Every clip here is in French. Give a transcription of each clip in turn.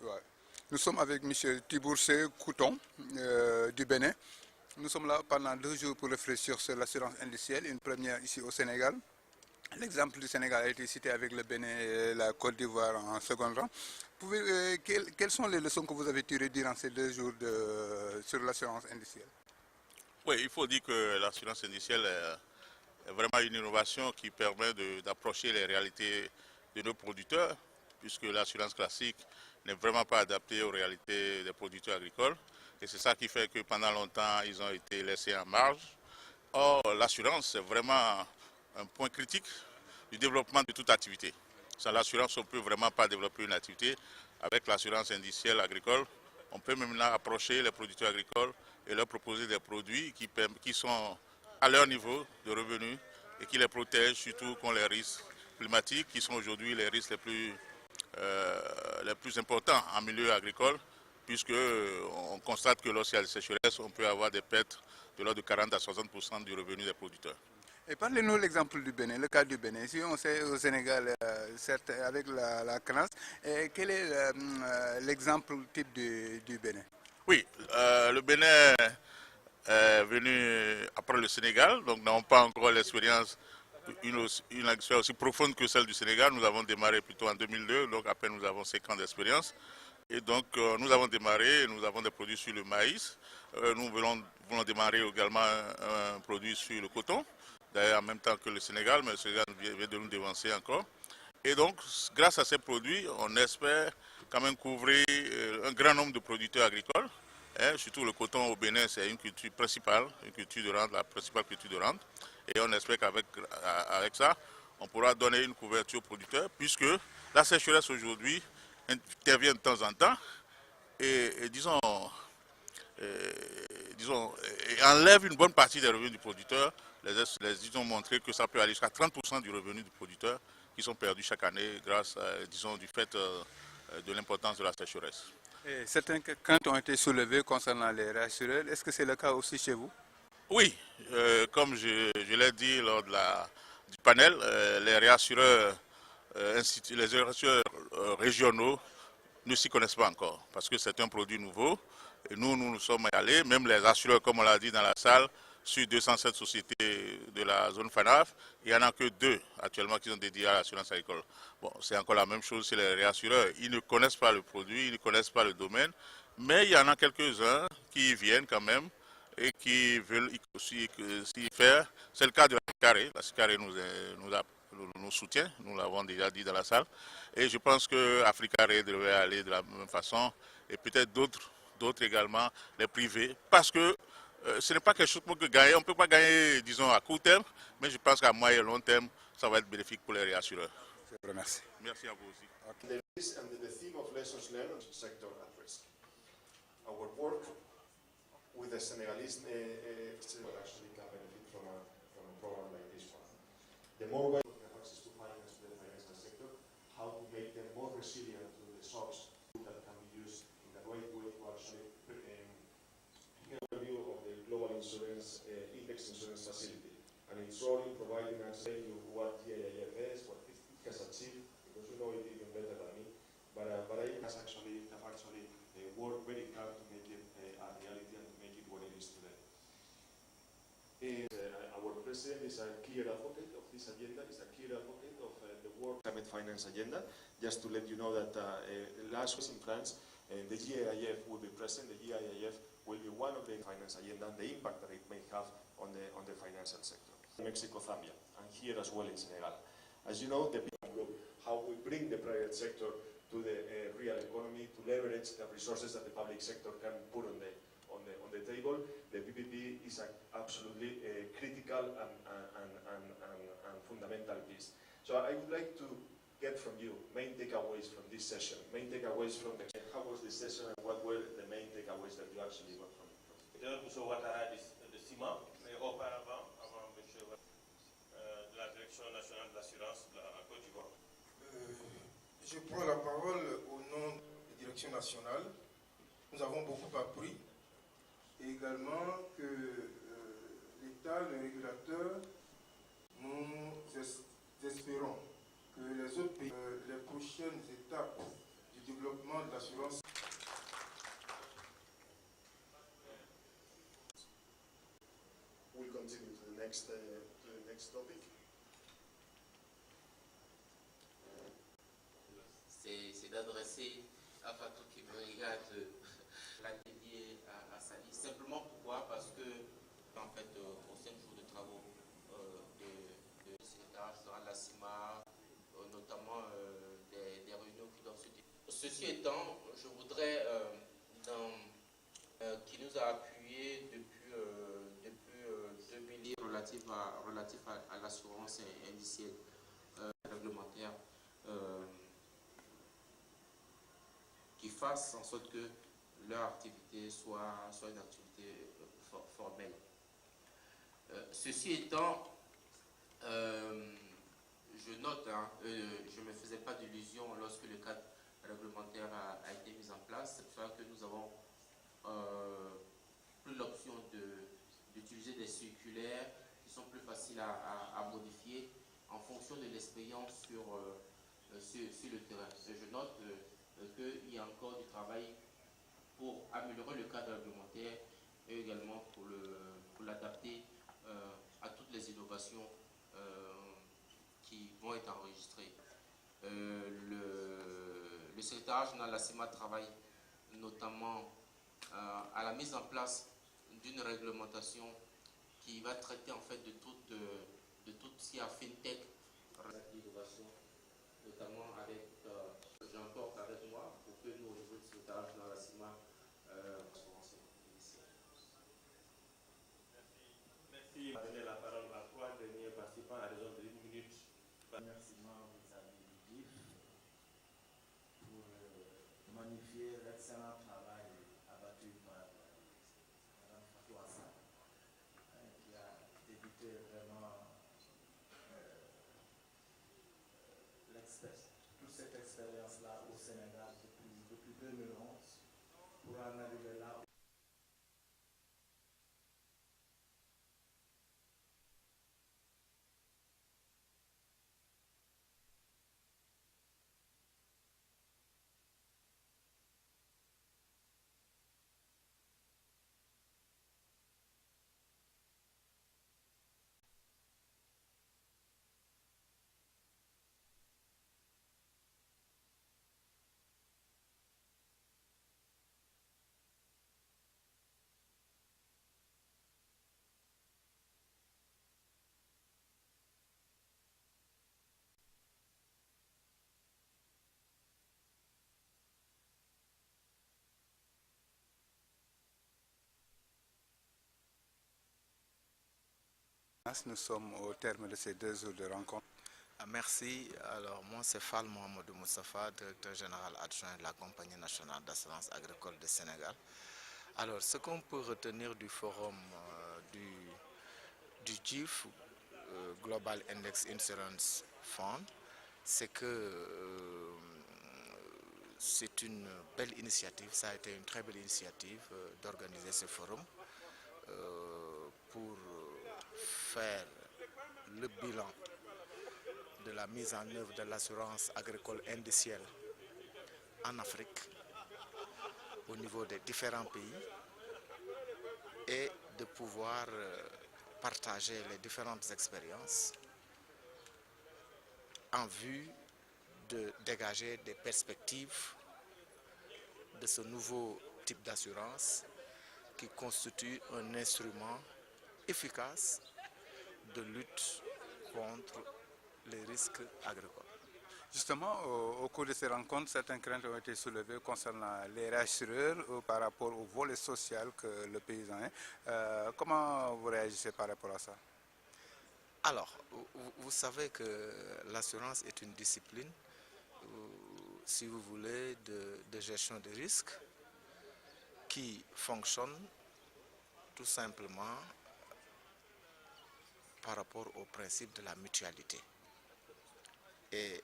Ouais. Nous sommes avec M. Tibourcé Couton du Bénin. Nous sommes là pendant 2 jours pour réfléchir sur l'assurance industrielle, une première ici au Sénégal. L'exemple du Sénégal a été cité avec le Bénin et la Côte d'Ivoire en second rang. Quelles sont les leçons que vous avez tirées durant ces 2 jours sur l'assurance industrielle? Oui, il faut dire que l'assurance industrielle est vraiment une innovation qui permet d'approcher les réalités de nos producteurs, puisque l'assurance classique n'est vraiment pas adaptée aux réalités des producteurs agricoles. Et c'est ça qui fait que pendant longtemps, ils ont été laissés en marge. Or, l'assurance, c'est vraiment un point critique du développement de toute activité. Sans l'assurance, on ne peut vraiment pas développer une activité. Avec l'assurance industrielle agricole, on peut maintenant approcher les producteurs agricoles et leur proposer des produits qui sont à leur niveau de revenus et qui les protègent surtout contre les risques climatiques qui sont aujourd'hui les risques les plus importants en milieu agricole, puisque on constate que lorsqu'il y a des sécheresses, on peut avoir des pertes de l'ordre de 40 à 60% du revenu des producteurs. Et parlez-nous l'exemple du Bénin, le cas du Bénin. Si on sait au Sénégal, certes avec la CNAS, quel est l'exemple type du Bénin? Oui, le Bénin est venu après le Sénégal, donc nous n'avons pas encore l'expérience, une expérience aussi profonde que celle du Sénégal. Nous avons démarré plutôt en 2002, donc à peine nous avons 5 ans d'expérience. Et donc nous avons démarré, nous avons des produits sur le maïs. Nous voulons démarrer également un produit sur le coton, d'ailleurs en même temps que le Sénégal, mais le Sénégal vient de nous devancer encore. Et donc, grâce à ces produits, on espère quand même couvrir un grand nombre de producteurs agricoles. Surtout le coton au Bénin, c'est une culture principale, une culture de rente, la principale culture de rente. Et on espère qu'avec ça, on pourra donner une couverture aux producteurs, puisque la sécheresse aujourd'hui intervient de temps en temps et enlève une bonne partie des revenus du producteur. Les études ont montré que ça peut aller jusqu'à 30% du revenu du producteur qui sont perdus chaque année grâce, du fait de l'importance de la sécheresse. Et certains craintes ont été soulevées concernant les réassureurs. Est-ce que c'est le cas aussi chez vous? Oui, comme je l'ai dit lors du panel, les réassureurs, régionaux ne s'y connaissent pas encore parce que c'est un produit nouveau. Et nous sommes allés, même les assureurs, comme on l'a dit dans la salle, sur 207 sociétés de la zone FANAF, il n'y en a que 2 actuellement qui sont dédiés à l'assurance agricole. Bon, c'est encore la même chose chez les réassureurs. Ils ne connaissent pas le produit, ils ne connaissent pas le domaine, mais il y en a quelques-uns qui viennent quand même et qui veulent aussi s'y faire. C'est le cas de la SICARE. La SICARE nous soutient, nous l'avons déjà dit dans la salle. Et je pense que Africa devrait aller de la même façon et peut-être d'autres également, les privés, parce que ce n'est pas quelque chose qu'on peut gagner. On ne peut pas gagner, disons, à court terme, mais je pense qu'à moyen et long terme, ça va être bénéfique pour les réassureurs. Je vous remercie. Merci à vous aussi. Okay. And the theme of lessons learned on sector at risk. Our work with the Senegalese will actually can benefit from a program like this one. The more ways we have access to finance to the financial sector, how to make them more resilient to the shocks that can be used in the right way to actually get a view of the global insurance index insurance facility and its role in providing access to what GIIF is, what it has achieved, because you know it even better than me. But I have actually worked very hard to make it a reality and to make it what it is today. Our president is a clear advocate of this agenda, is a clear advocate of the World Climate Finance Agenda. Just to let you know that last week in France, the GIIF will be present. The GIIF will be one of the finance agenda and the impact that it may have on the financial sector. Mexico, Zambia, and here as well in Senegal. As you know, the group, how we bring the private sector to the real economy to leverage the resources that the public sector can put on the table. The PPP is an absolutely critical and fundamental piece. So I would like to get from you main takeaways from this session, main takeaways from how was this session and what were the main takeaways that you actually got from it. Peut-être M. Ouattara de CIMA, mais auparavant, avant M. de la Direction nationale de l'assurance de la Côte d'Ivoire. Je prends la parole au nom de la Direction nationale. Nous avons beaucoup appris et également que l'État, le régulateur, nous espérons que les autres pays, les prochaines étapes du développement de next topic. C'est d'adresser à Fatou qui me regarde l'atelier à Sali. Simplement pourquoi? Parce que, en fait, aux 5 jours de travaux de secrétaire général de la CIMA, notamment des réunions qui doivent se dérouler. Ceci étant, je voudrais, qui nous a appuyé depuis 2000 relatif à l'assurance indicielle réglementaire, qui fassent en sorte que leur activité soit une activité formelle. Ceci étant, je note, je ne me faisais pas d'illusion lorsque le cadre réglementaire a été mis en place. C'est pour ça que nous avons pris l'option d'utiliser des circulaires qui sont plus faciles à modifier en fonction de l'expérience sur le terrain. Je note qu'il y a encore du travail pour améliorer le cadre réglementaire et également pour l'adapter à toutes les innovations qui vont être enregistrées. Le secrétaire général de la CIMA travaille notamment à la mise en place d'une réglementation qui va traiter en fait de tout ce qui a FinTech, l'innovation, notamment avec, j'emporte avec moi pour que nous, au niveau du secrétaire général de la CIMA, Merci. Donner la parole à 3 derniers participants à raison de 1 minute. Remerciements vis-à-vis du GIF pour magnifier l'excellent travail abattu par Mme Fatou Hassan, qui a débuté vraiment toute cette expérience-là au Sénégal depuis 2011 pour en arriver là. Nous sommes au terme de ces 2 jours de rencontre. Merci. Alors, moi, c'est Fall Mohamed Moustapha, directeur général adjoint de la Compagnie nationale d'assurance agricole du Sénégal. Alors, ce qu'on peut retenir du forum du GIF, Global Index Insurance Fund, c'est que c'est une belle initiative, ça a été une très belle initiative d'organiser ce forum pour faire le bilan de la mise en œuvre de l'assurance agricole indicielle en Afrique au niveau des différents pays et de pouvoir partager les différentes expériences en vue de dégager des perspectives de ce nouveau type d'assurance qui constitue un instrument efficace de lutte contre les risques agricoles. Justement, au cours de ces rencontres, certaines craintes ont été soulevées concernant les rassureurs par rapport au volet social que le paysan est. Comment vous réagissez par rapport à ça? Alors, vous savez que l'assurance est une discipline, si vous voulez, de gestion des risques qui fonctionne tout simplement par rapport au principe de la mutualité. Et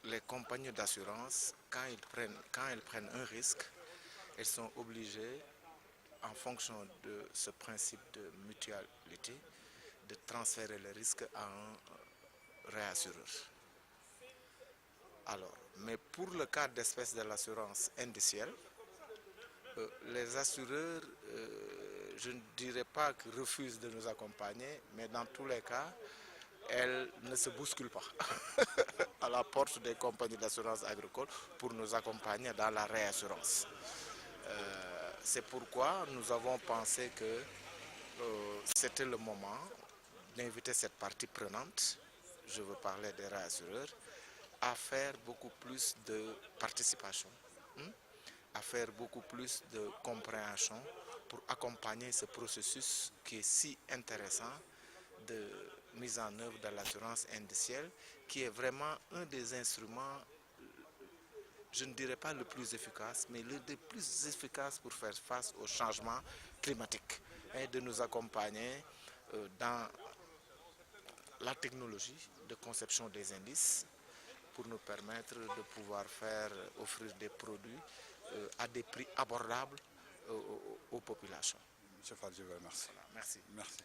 les compagnies d'assurance, quand elles prennent un risque, elles sont obligées, en fonction de ce principe de mutualité, de transférer le risque à un réassureur. Alors, mais pour le cas d'espèce de l'assurance indicielle, les assureurs je ne dirais pas qu'elle refuse de nous accompagner, mais dans tous les cas, elle ne se bouscule pas à la porte des compagnies d'assurance agricole pour nous accompagner dans la réassurance. C'est pourquoi nous avons pensé que c'était le moment d'inviter cette partie prenante, je veux parler des réassureurs, à faire beaucoup plus de participation, à faire beaucoup plus de compréhension pour accompagner ce processus qui est si intéressant de mise en œuvre de l'assurance indicielle, qui est vraiment un des instruments, je ne dirais pas le plus efficace, mais le des plus efficaces pour faire face au changement climatique et de nous accompagner dans la technologie de conception des indices pour nous permettre de pouvoir offrir des produits à des prix abordables aux populations. Monsieur Fall, je vous remercie. Voilà, merci. Merci.